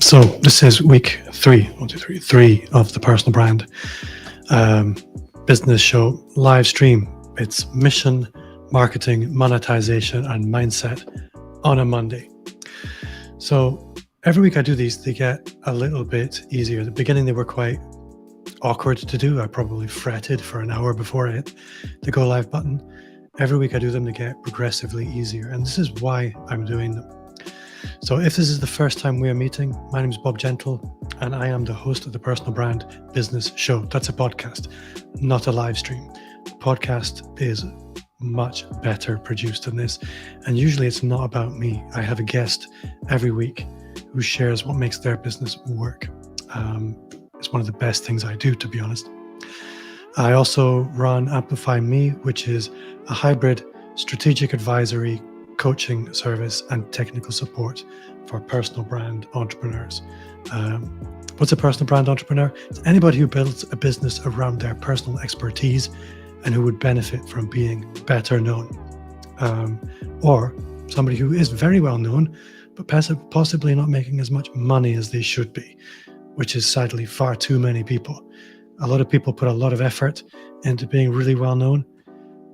So this is week three of the personal brand business show live stream. It's mission, marketing, monetization, and mindset on a Monday. So every week I do these, they get a little bit easier. At the beginning, they were quite awkward to do. I probably fretted for an hour before I hit the go live button. Every week I do them to get progressively easier. And this is why I'm doing them. So if this is the first time we are meeting, my name is Bob Gentle, and I am the host of the Personal Brand Business Show. That's a podcast, not a live stream. The podcast is much better produced than this. And usually it's not about me. I have a guest every week who shares what makes their business work. It's one of the best things I do, to be honest. I also run Amplify Me, which is a hybrid strategic advisory, coaching service, and technical support for personal brand entrepreneurs. What's a personal brand entrepreneur? It's anybody who builds a business around their personal expertise and who would benefit from being better known. Or somebody who is very well known, but possibly not making as much money as they should be, which is sadly far too many people. A lot of people put a lot of effort into being really well known,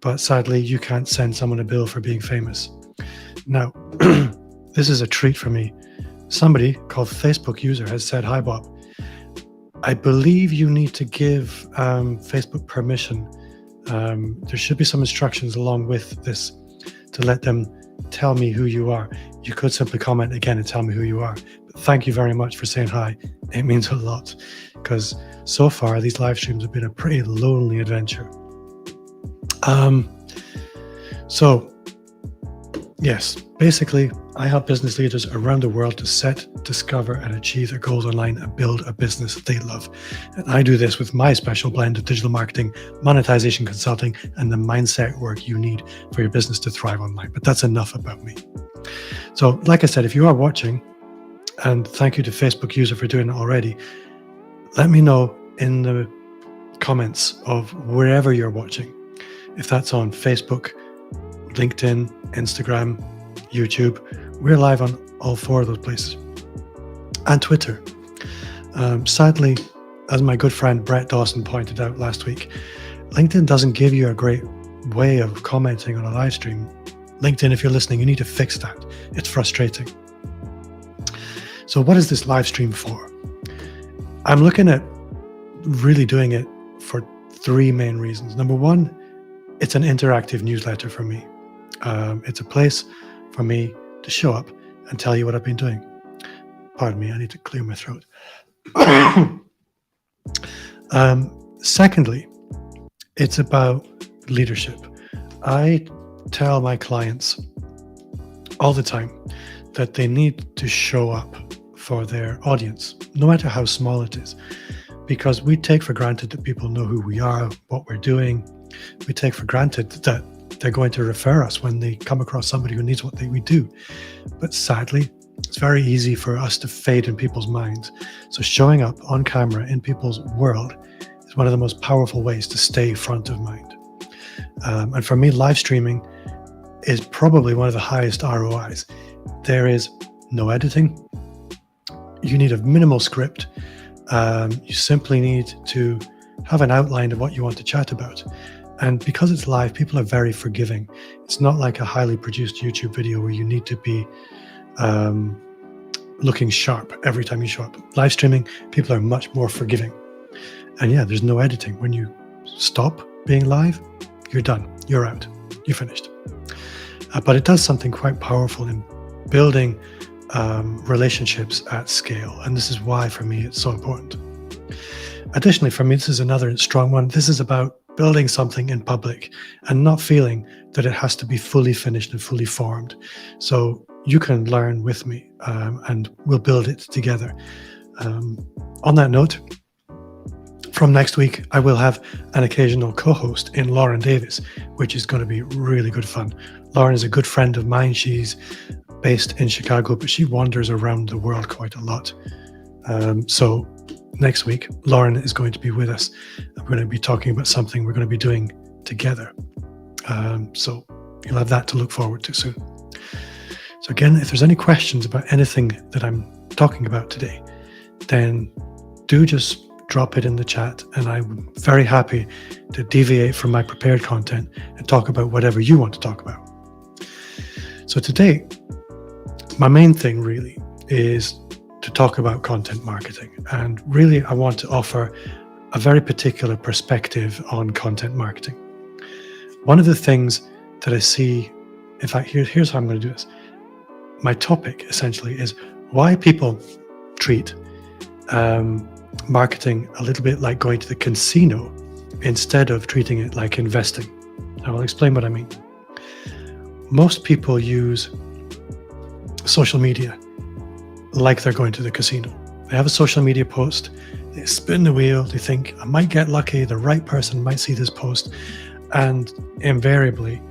but sadly you can't send someone a bill for being famous. Now, this is a treat for me. Somebody called Facebook User has said, "Hi Bob, I believe you need to give Facebook permission. There should be some instructions along with this to let them tell me who you are." You could simply comment again and tell me who you are. But thank you very much for saying hi. It means a lot, because so far these live streams have been a pretty lonely adventure. Yes, basically, I help business leaders around the world to set, discover, and achieve their goals online and build a business they love. And I do this with my special blend of digital marketing, monetization consulting, and the mindset work you need for your business to thrive online. But that's enough about me. So, like I said, if you are watching, and thank you to Facebook User for doing it already, let me know in the comments of wherever you're watching. If that's on Facebook, LinkedIn, Instagram, YouTube, we're live on all four of those places. And Twitter. Sadly, as my good friend Brett Dawson pointed out last week, LinkedIn doesn't give you a great way of commenting on a live stream. LinkedIn, if you're listening, you need to fix that. It's frustrating. So what is this live stream for? I'm looking at really doing it for three main reasons. Number one, it's an interactive newsletter for me. It's a place for me to show up and tell you what I've been doing. Pardon me, I need to clear my throat. Secondly, it's about leadership. I tell my clients all the time that they need to show up for their audience, no matter how small it is, because we take for granted that people know who we are, what we're doing. We take for granted that they're going to refer us when they come across somebody who needs what we do. But sadly, it's very easy for us to fade in people's minds. So showing up on camera in people's world is one of the most powerful ways to stay front of mind. And for me, live streaming is probably one of the highest ROIs. There is no editing. You need a minimal script. You simply need to have an outline of what you want to chat about. And because it's live, people are very forgiving. It's not like a highly produced YouTube video where you need to be looking sharp every time you show up. Live streaming, people are much more forgiving. And yeah, there's no editing. When you stop being live, you're done. You're out. You're finished. But it does something quite powerful in building relationships at scale. And this is why, for me, it's so important. Additionally, for me, this is another strong one. This is about building something in public and not feeling that it has to be fully finished and fully formed. So you can learn with me and we'll build it together. On that note, from next week, I will have an occasional co-host in Lauren Davis, which is going to be really good fun. Lauren is a good friend of mine. She's based in Chicago, but she wanders around the world quite a lot. So next week, Lauren is going to be with us. We're going to be talking about something we're going to be doing together. So you'll have that to look forward to soon. So again, if there's any questions about anything that I'm talking about today, then do just drop it in the chat, and I'm very happy to deviate from my prepared content and talk about whatever you want to talk about. So today, my main thing really is to talk about content marketing. And really, I want to offer a very particular perspective on content marketing. One of the things that I see, in fact, here's how I'm going to do this. My topic essentially is why people treat marketing a little bit like going to the casino instead of treating it like investing. I will explain what I mean. Most people use social media like they're going to the casino. They have a social media post, they spin the wheel, they think, I might get lucky, the right person might see this post, and invariably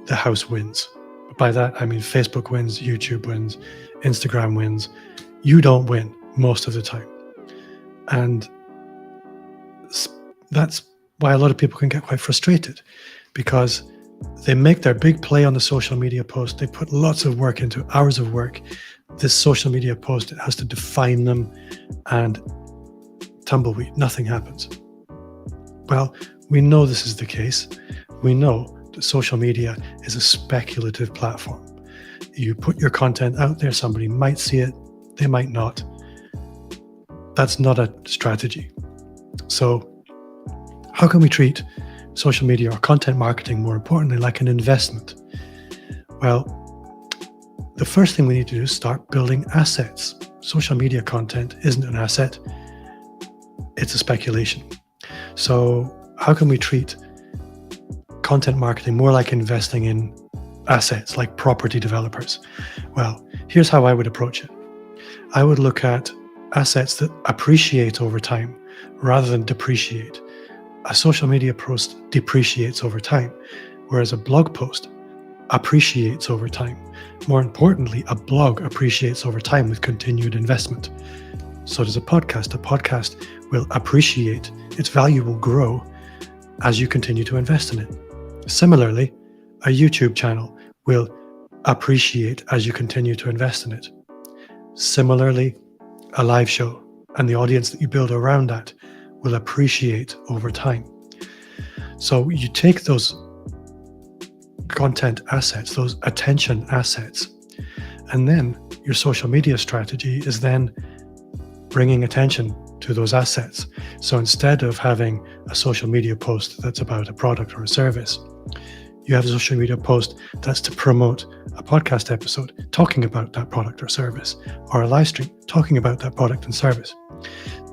the house wins. By that, I mean Facebook wins, YouTube wins, Instagram wins. You don't win most of the time. And that's why a lot of people can get quite frustrated, because they make their big play on the social media post. They put lots of work into hours of work. This social media post, it has to define them, and tumbleweed, nothing happens. Well, we know this is the case. We know that social media is a speculative platform. You put your content out there, somebody might see it, they might not. That's not a strategy. So how can we treat social media or content marketing, more importantly, like an investment? Well, the first thing we need to do is start building assets. Social media content isn't an asset, it's a speculation. So how can we treat content marketing more like investing in assets, like property developers? Well, here's how I would approach it. I would look at assets that appreciate over time rather than depreciate. A social media post depreciates over time, whereas a blog post appreciates over time. More importantly, a blog appreciates over time with continued investment. So does a podcast. A podcast will appreciate, its value will grow as you continue to invest in it. Similarly, a YouTube channel will appreciate as you continue to invest in it. Similarly, a live show and the audience that you build around that will appreciate over time. So you take those content assets, those attention assets, and then your social media strategy is then bringing attention to those assets. So instead of having a social media post that's about a product or a service, you have a social media post that's to promote a podcast episode talking about that product or service, or a live stream talking about that product and service.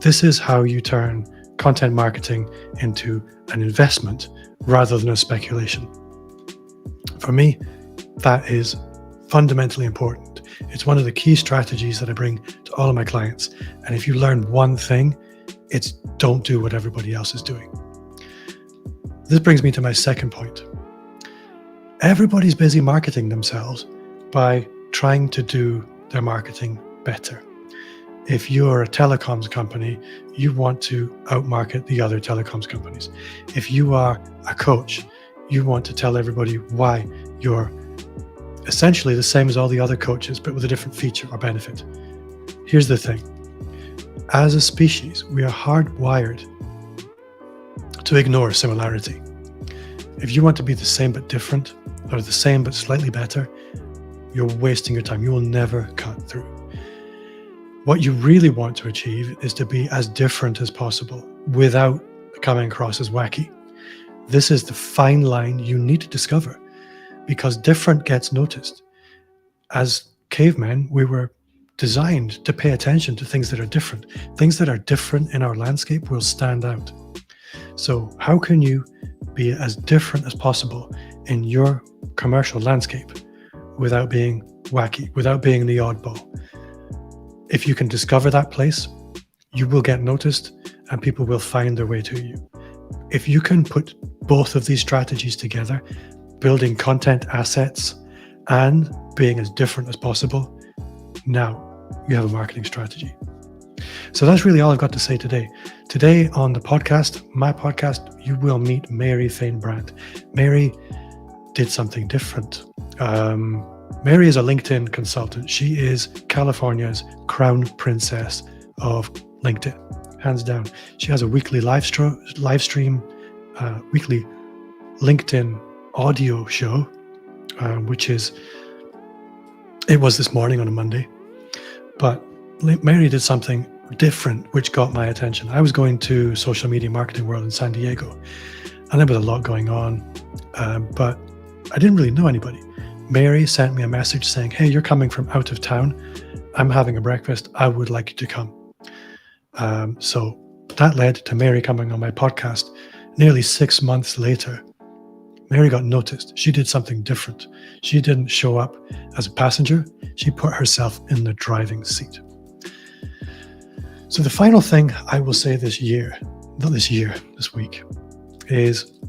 This is how you turn content marketing into an investment rather than a speculation. For me, that is fundamentally important. It's one of the key strategies that I bring to all of my clients. And if you learn one thing, it's don't do what everybody else is doing. This brings me to my second point. Everybody's busy marketing themselves by trying to do their marketing better. If you're a telecoms company, you want to outmarket the other telecoms companies. If you are a coach, you want to tell everybody why you're essentially the same as all the other coaches, but with a different feature or benefit. Here's the thing. As a species, we are hardwired to ignore similarity. If you want to be the same but different, or the same but slightly better, you're wasting your time. You will never cut through. What you really want to achieve is to be as different as possible without coming across as wacky. This is the fine line you need to discover, because different gets noticed. As cavemen, we were designed to pay attention to things that are different. Things that are different in our landscape will stand out. So how can you be as different as possible in your commercial landscape without being wacky, without being the oddball? If you can discover that place, you will get noticed and people will find their way to you. If you can put both of these strategies together, building content assets and being as different as possible, now you have a marketing strategy. So that's really all I've got to say today. Today on the podcast, my podcast, you will meet Mary Fain Brandt. Mary did something different. Mary is a LinkedIn consultant. She is California's crown princess of LinkedIn, hands down. She has a weekly live stream, weekly LinkedIn audio show, which it was this morning on a Monday. But Mary did something different, which got my attention. I was going to Social Media Marketing World in San Diego, and there was a lot going on, but I didn't really know anybody. Mary sent me a message saying, "Hey, you're coming from out of town. I'm having a breakfast. I would like you to come." So that led to Mary coming on my podcast. Nearly 6 months later, Mary got noticed. She did something different. She didn't show up as a passenger. She put herself in the driving seat. So the final thing I will say this week, is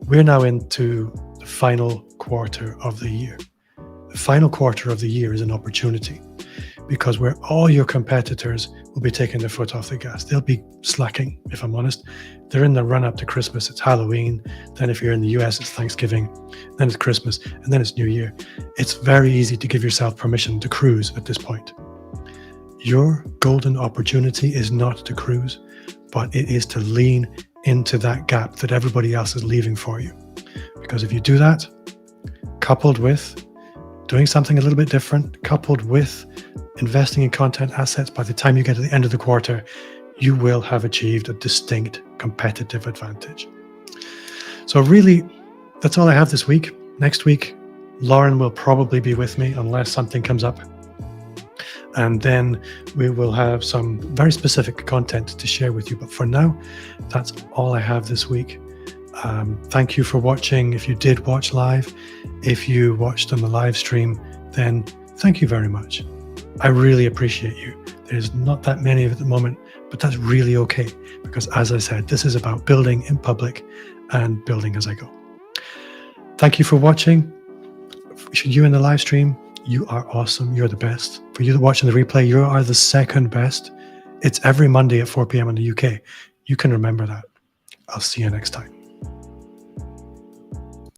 we're now into the final quarter of the year. The final quarter of the year is an opportunity, because where all your competitors will be taking their foot off the gas. They'll be slacking, if I'm honest. They're in the run up to Christmas. It's Halloween. Then if you're in the US, it's Thanksgiving. Then it's Christmas. And then it's New Year. It's very easy to give yourself permission to cruise at this point. Your golden opportunity is not to cruise, but it is to lean into that gap that everybody else is leaving for you. Because if you do that, coupled with doing something a little bit different, coupled with investing in content assets, by the time you get to the end of the quarter, you will have achieved a distinct competitive advantage. So really, that's all I have this week. Next week, Lauren will probably be with me unless something comes up. And then we will have some very specific content to share with you. But for now, that's all I have this week. Thank you for watching. If you did watch live, if you watched on the live stream, then thank you very much. I really appreciate you. There's not that many at the moment, but that's really okay, because as I said, this is about building in public and building as I go. Thank you for watching. You in the live stream, you are awesome. You're the best. For you watching the replay, you are the second best. It's every Monday at 4 p.m. in the UK. You can remember that. I'll see you next time.